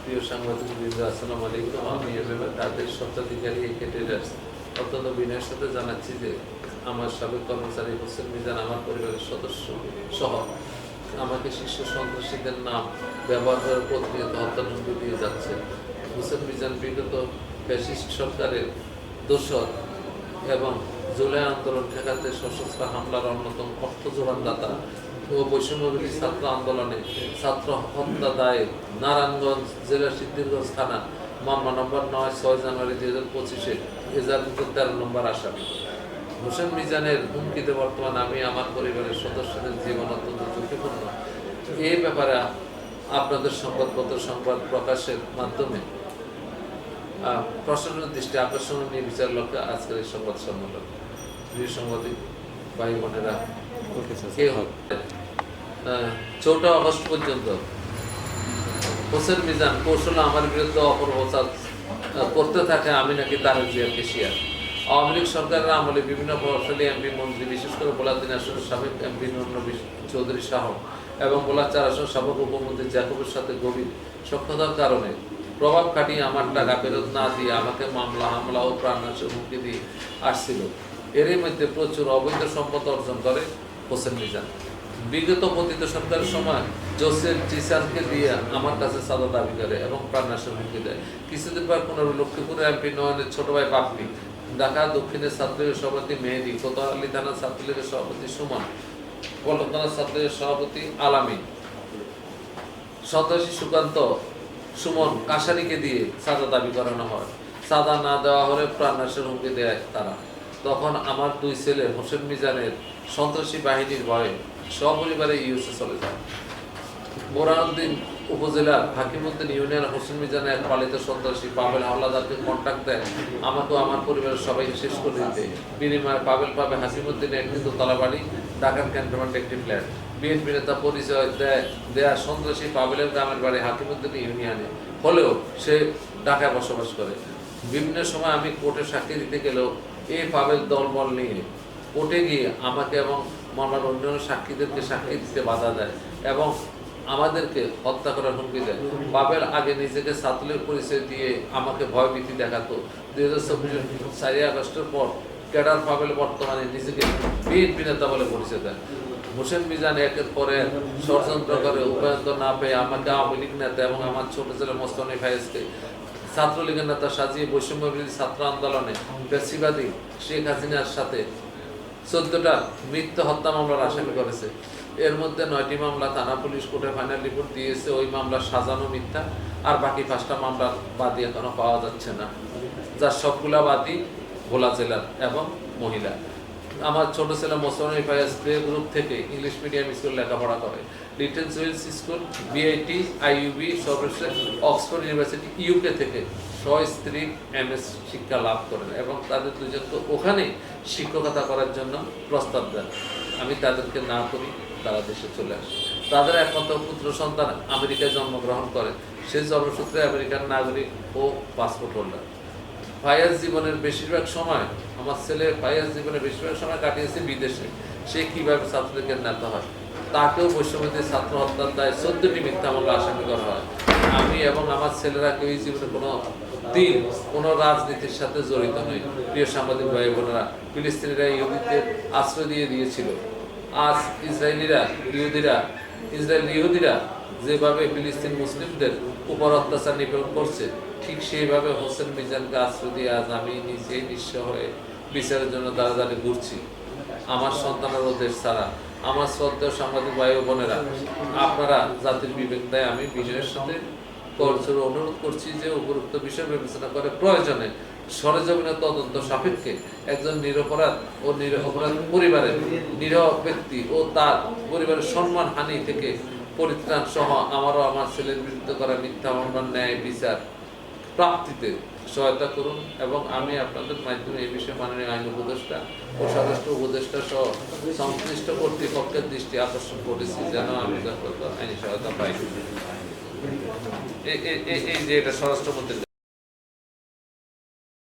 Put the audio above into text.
প্রিয় সাংবাদিকবৃন্দ, আসসালামু আলাইকুম। আমি এভাবে তাদের স্বত্বাধিকারী ক্যাডেটার্স অত্যন্ত বিনয়ের সাথে জানাচ্ছি যে আমার সাবেক কর্মচারী হোসেন মিজান আমার পরিবারের সদস্য সহ আমাকে শীর্ষ সন্ত্রাসীদের নাম ব্যবহার করে প্রতিনিয়ত হত্যার হুমকি দিয়ে যাচ্ছে। হোসেন মিজান বিগত ফ্যাসিস্ট সরকারের দোসর এবং জুলাই আন্দোলন ঠেকাতে সশস্ত্র হামলার অন্যতম অর্থ যোগানদাতা ও বৈষম্যবিরোধী ছাত্র আন্দোলনে ছাত্র হত্যা দায়ে নারায়ণগঞ্জ জেলার সিদ্ধিরগঞ্জ থানা মামলা নম্বর ৯/৬ জানুয়ারি ২০২৫-এ এজাহারভুক্ত ১৩ নম্বর আসামি। হোসেন মিজানের হুমকিতে বর্তমানে আমি আমার পরিবারের সদস্যদের জীবন অত্যন্ত ঝুঁকিপূর্ণ। এই ব্যাপারে আপনাদের সংবাদপত্র সংবাদ প্রকাশের মাধ্যমে প্রশাসনের দৃষ্টি আকর্ষণ নিয়ে বিচার লক্ষ্যে আজকের এই সংবাদ সম্মেলন। প্রিয় সাংবাদিক ভাই বোনেরা, ৪ আগস্ট পর্যন্ত হোসেন মিজান কৌশলে আমার বিরুদ্ধে অপপ্রচার করতে থাকে আমি নাকি তারেক জিয়ার কেশিয়ার। আওয়ামী লীগ সরকারের আমলে বিভিন্ন প্রভাবশালী এমপি মন্ত্রী, বিশেষ করে ভোলাদিন আসনের সাবেক এমপি নুরনবী চৌধুরী শাহ এবং ভোলা ৪ আসন সাবেক উপমন্ত্রী জ্যাকবের সাথে গভীর সখ্যতার কারণে প্রভাব খাটিয়ে আমার টাকা ফেরত না দিয়ে আমাকে মামলা হামলা ও প্রাণনাশের হুমকি দিয়ে আসছিল। এরই মধ্যে প্রচুর অবৈধ সম্পদ অর্জন করে হোসেন মিজান। বিগত পতিত সরকারের সময় জোসেফ জিসানকে দিয়ে আমার কাছে চাঁদা দাবি করে এবং প্রাণনাশের হুমকি দেয়। কিছুদিন পর ১৫ লক্ষ্মীপুরের এমপি নয়নের ছোট ভাই পাপড়ি, ঢাকা দক্ষিণের ছাত্রলীগের সভাপতি মেহেদি, কোতোয়ালি থানার ছাত্রলীগের সভাপতি সুমন, পল্টন থানার ছাত্রলীগের সভাপতি আলামী, সন্ত্রাসী সুকান্ত সুমন কাশারিকে দিয়ে চাঁদা দাবি করানো হয়। চাঁদা না দেওয়া হলে প্রাণনাশের হুমকি দেয় তারা। তখন আমার 2 ছেলে হোসেন মিজানের সন্ত্রাসী বাহিনীর ভয়ে সপরিবারে ইউএসএ চলে যায়। বোরহানউদ্দিন উপজেলার হাকিমউদ্দিন ইউনিয়ন হোসেন মিজানের এক পালিত সন্ত্রাসী পাবেল হাওলাদারকে কন্ট্যাক্ট দেয় আমাকে আমার পরিবারের সবাইকে শেষ করে দিতে। বিনিময়ে পাবেল পাবে হাকিমউদ্দিনের একটি দোতলা বাড়ি, ঢাকার ক্যান্টনমেন্টে একটি ফ্ল্যাট। বিএনপি নেতা পরিচয় দেয়া সন্ত্রাসী পাবেলের গ্রামের বাড়ি হাকিমউদ্দিন ইউনিয়নে হলেও সে ঢাকায় বসবাস করে। বিভিন্ন সময় আমি কোর্টে সাক্ষী দিতে গেলেও এই পাবেল দলবল নিয়ে কোর্টে গিয়ে আমাকে এবং মামলার অন্যান্য সাক্ষীদেরকে সাক্ষী দিতে বাধা দেয় এবং আমাদেরকে হত্যা করার হুমকি দেয়। পাবেল আগে নিজেকে ছাত্রলীগের পরিচয় দিয়ে আমাকে ভয়ভীতি দেখাতো। ২০২৪ 4 আগস্টের পর ক্যাডার পাবেল বর্তমানে নিজেকে বিএনপি নেতা বলে পরিচয় দেয়। হোসেন মিজান একের পরে ষড়যন্ত্র করে উপায়ন্ত না পেয়ে আমাকে আওয়ামী লীগ নেতা এবং আমার ছোট ছেলে মোস্তফা ফায়েজকে ছাত্রলীগের নেতা সাজিয়ে বৈষম্যবিরোধী ছাত্র আন্দোলনে ফ্যাসিবাদী শেখ হাসিনার সাথে 14টা মৃত্যু হত্যা মামলার আসামি করেছে। এর মধ্যে 9টি মামলা থানা পুলিশ কোর্টে ফাইনাল রিপোর্ট দিয়েছে, ওই মামলা সাজানো মিথ্যা। আর বাকি 5টা মামলার বাদী এখনো পাওয়া যাচ্ছে না, যার সবগুলা বাদী ভোলা জেলার এবং মহিলা। আমার ছোট ছেলে মোস্তফা ফায়েজ প্লে গ্রুপ থেকে ইংলিশ মিডিয়াম স্কুল লেখাপড়া করে। Little jewels school, BIT, IUB, সর্বশেষ অক্সফোর্ড ইউনিভার্সিটি ইউকে থেকে সস্ত্রী MS শিক্ষা লাভ করেন এবং তাদের দুজনকে ওখানে শিক্ষকতা করার জন্য প্রস্তাব দেন। আমি তাদেরকে না করি, তারা দেশে চলে আসে। তাদের একমাত্র পুত্র সন্তান আমেরিকায় জন্মগ্রহণ করে, সে জন্মসূত্রে আমেরিকান নাগরিক ও পাসপোর্ট হোল্ডার। ফায়াজ জীবনের বেশিরভাগ সময়, আমার ছেলে ফায়াজ জীবনের বেশিরভাগ সময় কাটিয়েছে বিদেশে। সে কিভাবে ছাত্রলীগের নেতা হয়, তাকেও বৈষম্যবিরোধী ছাত্র হত্যার দায়ে 14টি মিথ্যা মামলা আসামি করা হয়। আমি এবং আমার ছেলেরা কেউই জীবনে কোনো রাজনীতির সাথে জড়িত নই। প্রিয় সাংবাদিক ভাই বোনেরা, ফিলিস্তিনিরা ইহুদিদের আশ্রয় দিয়েছিল। আজ ইসরায়েল ইহুদিরা যেভাবে ফিলিস্তিন মুসলিমদের উপর অত্যাচার নিপীড়ন করছে, ঠিক সেইভাবে হোসেন মিজানকে আশ্রয় দিয়ে আজ আমি নিজেই নিঃস্ব হয়ে বিচারের জন্য দাঁড়াদাঁড়ি ঘুরছি। আমার সন্তানেরও দেশ ছাড়া। আমার শ্রদ্ধেয় সাংবাদিক ভাই বোনেরা, আপনারা জাতির বিবেক দেয় আমি বিজয়ের সাথে করজোড়ে অনুরোধ করছি যে উপরোক্ত বিষয় বিবেচনা করে প্রয়োজনে সরেজমিনে তদন্ত সাপেক্ষে একজন নিরপরাধ ও নিরপরাধ পরিবারের নিরহ ব্যক্তি ও তার পরিবারের সম্মান হানি থেকে পরিত্রাণ সহ আমারও আমার ছেলের বিরুদ্ধে করা মিথ্যা মামলার ন্যায় বিচার প্রাপ্তিতে সহায়তা করুন এবং আমি আপনাদের মাধ্যমে এই বিষয়ে মাননীয় আইন উপদেষ্টা ও স্বরাষ্ট্র উপদেষ্টা সহ সংশ্লিষ্ট কর্তৃপক্ষের দৃষ্টি আকর্ষণ করেছি যেন আমি আইনি সহায়তা পাই। এই যে এটা স্বরাষ্ট্রমন্ত্রীর